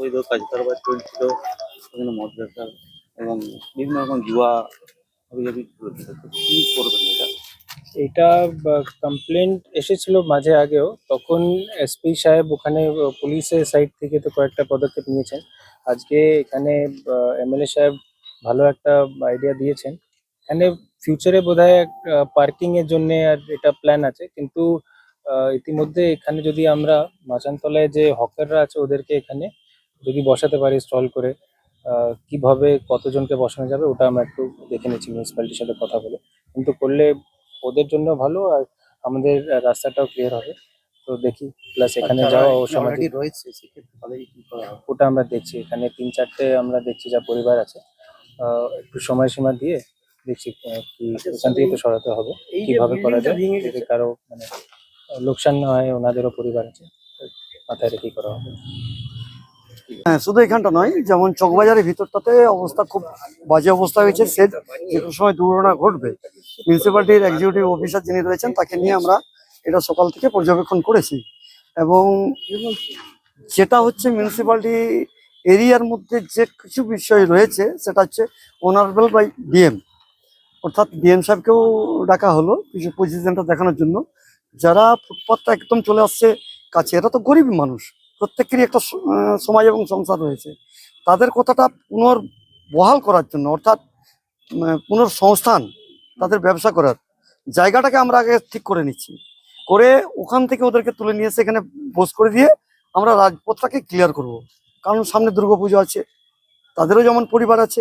অবৈধ কাজ কারবার চলছিল, সেখানে মদ ব্যবসা এবং বিভিন্ন রকম জুয়া হাবিজাবি চলছিল। তো কি করবেন এটা? এটা কমপ্লেন্ট এসেছিল মাঝে আগেও, তখন এসপি সাহেব ওখানে পুলিশের সাইড থেকে তো কয়েকটা পদক্ষেপ নিয়েছেন। আজকে এখানে এমএলএ সাহেব ভালো একটা আইডিয়া দিয়েছেন। এখানে ফিউচারে বোধহয় পার্কিং এর জন্য আর এটা প্ল্যান আছে, কিন্তু ইতিমধ্যে এখানে যদি আমরা মাচানতলায় যে হকাররা আছে ওদেরকে এখানে যদি বসাতে পারি স্টল করে, কিভাবে কতজনকে বসানো যাবে ওটা আমরা একটু দেখে নিচ্ছি মিউনিসিপ্যালিটির সাথে কথা বলে। কিন্তু করলে ওদের জন্য ভালো, আর আমাদের রাস্তাটাও ক্লিয়ার হবে। তো দেখি, প্লাস এখানে যাওয়া অসামাজিক রয়েছে সেক্ষেত্রে তাদের কি করা হবে? ওটা আমরা দেখছি। এখানে ৩-৪টে আমরা দেখছি যা পরিবার আছে, একটু সময়সীমা দিয়ে দেখছি কি এখান থেকে তো সরাতে হবে, কিভাবে করা যায় যদি কারো মানে লোকসান না হয়, ওনাদেরও পরিবার আছে, তো মাথায় রেখেই করা হবে। হ্যাঁ, শুধু এখানটা নয়, যেমন চকবাজারের ভিতরটাতে অবস্থা খুব বাজে অবস্থা হয়েছে। সে যে কোনো সময় দুর্ঘটনা ঘটবে। মিউনিসিপ্যালিটির এক্সিকিউটিভ অফিসার যিনি রয়েছেন তাকে নিয়ে আমরা এটা সকাল থেকে পর্যবেক্ষণ করেছি। এবং যেটা হচ্ছে মিউনিসিপ্যালিটি এরিয়ার মধ্যে যে কিছু বিষয় রয়েছে সেটা হচ্ছে অনারেবল বাই ডিএম, অর্থাৎ ডিএম সাহেবকেও ডাকা হলো কিছু পজিশনটা দেখানোর জন্য। যারা ফুটপাথটা একদম চলে আসছে কাছে, এরা তো গরিব মানুষ, প্রত্যেকেরই একটা সমাজ এবং সংসার রয়েছে। তাদের কথাটা পুনর্বহাল করার জন্য, অর্থাৎ পুনর্সংস্থান, তাদের ব্যবসা করার জায়গাটাকে আমরা আগে ঠিক করে নিচ্ছি, করে ওখান থেকে ওদেরকে তুলে নিয়ে এসে এখানে বস করে দিয়ে আমরা রাজপথটাকে ক্লিয়ার করব। কারণ সামনে দুর্গাপুজো আছে, তাদেরও যেমন পরিবার আছে।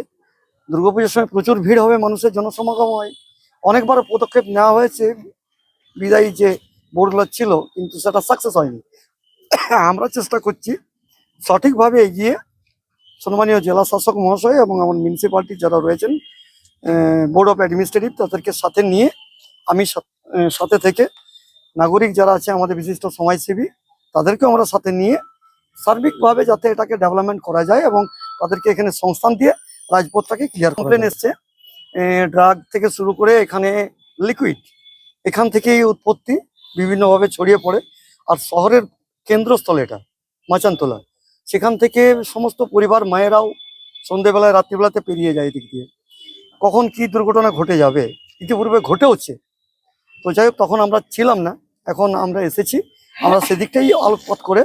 দুর্গাপুজোর সময় প্রচুর ভিড় হবে, মানুষের জনসমাগম হয়। অনেকবার পদক্ষেপ নেওয়া হয়েছে বিদায়ী যে বোর্ডগুলো ছিল, কিন্তু সেটা সাকসেস হয়নি। আমরা চেষ্টা করছি সঠিকভাবে এগিয়ে সম্মানীয় জেলা শাসক মহাশয় এবং আমার মিউনিসিপ্যালিটি যারা রয়েছেন, বোর্ড অফ অ্যাডমিনিস্ট্রেটিভ, তাদেরকে সাথে নিয়ে আমি সাথে থেকে নাগরিক যারা আছে আমাদের বিশিষ্ট সমাজসেবী, তাদেরকেও আমরা সাথে নিয়ে সার্বিকভাবে যাতে এটাকে ডেভেলপমেন্ট করা যায় এবং তাদেরকে এখানে সংস্থান দিয়ে রাজপথটাকে ক্লিয়ার কমপ্লেন এসছে। ড্রাগ থেকে শুরু করে এখানে লিকুইড, এখান থেকেই উৎপত্তি, বিভিন্নভাবে ছড়িয়ে পড়ে। আর শহরের কেন্দ্রস্থল এটা মাচানতলা, সেখান থেকে সমস্ত পরিবার মায়েরাও সন্ধেবেলায় রাত্রিবেলাতে পেরিয়ে যায় এদিক দিয়ে। কখন কি দুর্ঘটনা ঘটে যাবে, ইতিপূর্বে ঘটেওছে। তো যাই হোক, তখন আমরা ছিলাম না, এখন আমরা এসেছি। আমরা সেদিকটাই আলোকপাত করে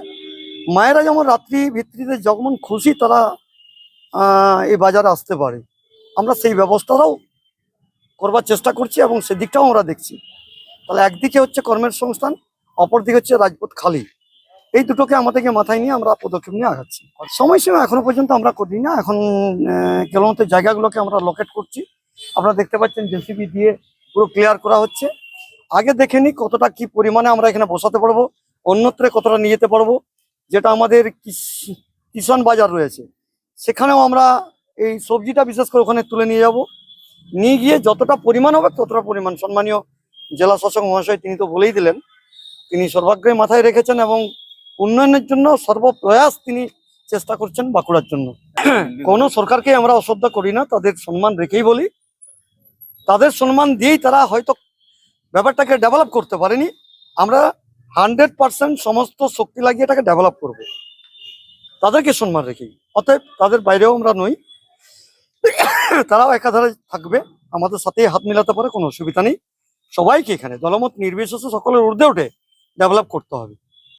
মায়েরা যেমন রাত্রি ভিত্তিতে যখন খুশি তারা এই বাজারে আসতে পারে, আমরা সেই ব্যবস্থাটাও করবার চেষ্টা করছি এবং সেদিকটাও আমরা দেখছি। তাহলে একদিকে হচ্ছে কর্মের সংস্থান, অপরদিকে হচ্ছে রাজপথ খালি। এই দুটোকে আমাদেরকে মাথায় নিয়ে আমরা পদক্ষেপ নিয়ে আগাচ্ছি। সময়সীমা এখনো পর্যন্ত আমরা করি না। এখন কেবলমাত্র জায়গাগুলোকে আমরা লোকেট করছি। আপনারা দেখতে পাচ্ছেন জেসিবি দিয়ে পুরো ক্লিয়ার করা হচ্ছে। আগে দেখে নিই কতটা কি পরিমাণে আমরা এখানে বসাতে পারবো, অন্যত্রে কতটা নিয়ে যেতে পারবো। যেটা আমাদের কিষাণ বাজার রয়েছে, সেখানেও আমরা এই সবজিটা বিশেষ করে ওখানে তুলে নিয়ে যাব। নিয়ে গিয়ে যতটা পরিমাণ হবে ততটা পরিমাণ সম্মানীয় জেলা শাসক মহাশয় তিনি তো বলেই দিলেন, তিনি সর্বাগ্রে মাথায় রেখেছেন এবং উন্নয়নের জন্য সর্বপ্রয়াস তিনি চেষ্টা করছেন বাঁকুড়ার জন্য। কোনো সরকারকে আমরা অশ্রদ্ধা করি না, তাদের সম্মান রেখেই বলি। তাদের সম্মান দিয়েই তারা হয়তো ব্যাপারটাকে ডেভেলপ করতে পারেনি। আমরা 100% সমস্ত শক্তি লাগিয়ে এটাকে ডেভেলপ করব, তাদেরকে সম্মান রেখেই। অতএব তাদের বাইরেও আমরা নই, তারাও একাধারে থাকবে, আমাদের সাথে হাত মিলাতে পারে, কোনো অসুবিধা নেই। সবাইকে এখানে দলমত নির্বিশেষে সকলের ঊর্ধ্বে উঠে ডেভেলপ করতে হবে।